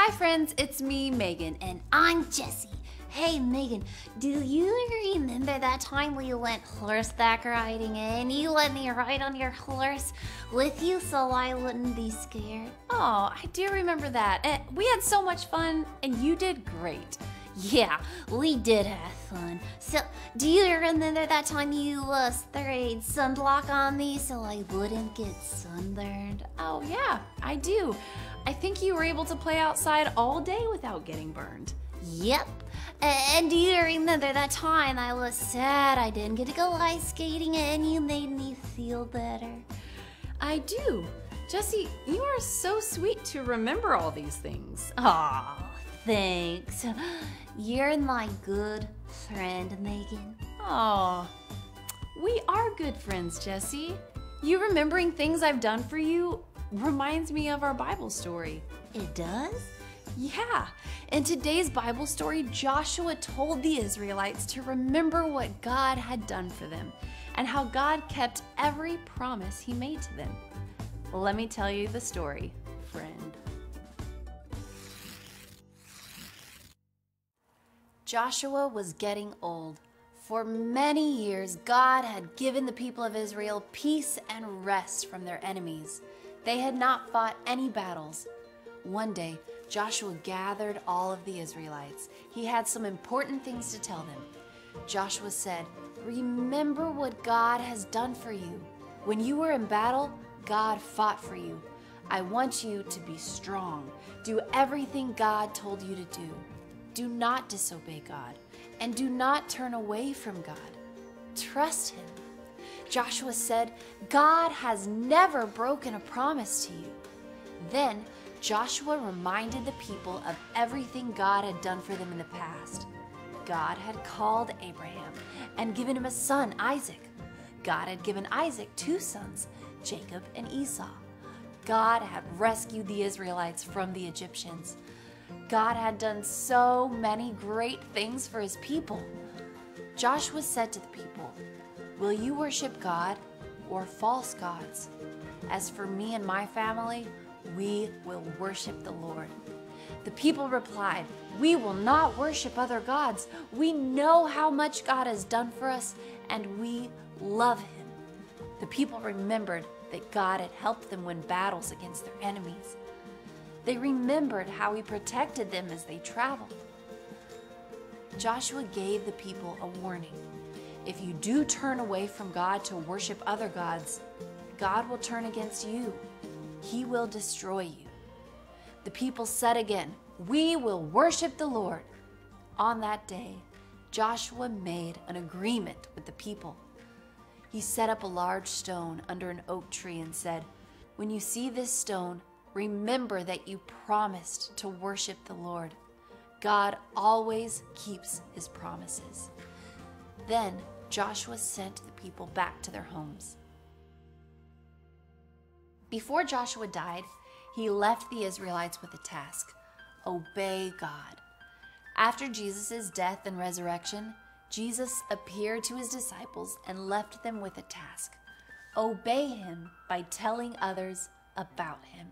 Hi friends, it's me, Megan, and I'm Jessie. Hey Megan, do you remember that time we went horseback riding and you let me ride on your horse with you so I wouldn't be scared? Oh, I do remember that. We had so much fun and you did great. Yeah, we did have fun. So, do you remember that time you sprayed sunblock on me so I wouldn't get sunburned? Oh yeah, I do. I think you were able to play outside all day without getting burned. Yep. And do you remember that time I was sad I didn't get to go ice skating and you made me feel better? I do. Jessie, you are so sweet to remember all these things. Aw, thanks. You're my good friend, Megan. Aw, we are good friends, Jessie. You remembering things I've done for you reminds me of our Bible story. It does? Yeah. In today's Bible story, Joshua told the Israelites to remember what God had done for them and how God kept every promise he made to them. Let me tell you the story, friend. Joshua was getting old. For many years, God had given the people of Israel peace and rest from their enemies. They had not fought any battles. One day, Joshua gathered all of the Israelites. He had some important things to tell them. Joshua said, "Remember what God has done for you. When you were in battle, God fought for you. I want you to be strong. Do everything God told you to do. Do not disobey God, and do not turn away from God. Trust Him." Joshua said, "God has never broken a promise to you." Then Joshua reminded the people of everything God had done for them in the past. God had called Abraham and given him a son, Isaac. God had given Isaac 2 sons, Jacob and Esau. God had rescued the Israelites from the Egyptians. God had done so many great things for his people. Joshua said to the people, "Will you worship God or false gods? As for me and my family, we will worship the Lord." The people replied, "We will not worship other gods. We know how much God has done for us, and we love Him." The people remembered that God had helped them win battles against their enemies. They remembered how He protected them as they traveled. Joshua gave the people a warning. If you do turn away from God to worship other gods, God will turn against you. He will destroy you. The people said again, "We will worship the Lord." On that day, Joshua made an agreement with the people. He set up a large stone under an oak tree and said, "When you see this stone, remember that you promised to worship the Lord. God always keeps His promises." Then Joshua sent the people back to their homes. Before Joshua died, he left the Israelites with a task: obey God. After Jesus' death and resurrection, Jesus appeared to his disciples and left them with a task: obey Him by telling others about Him.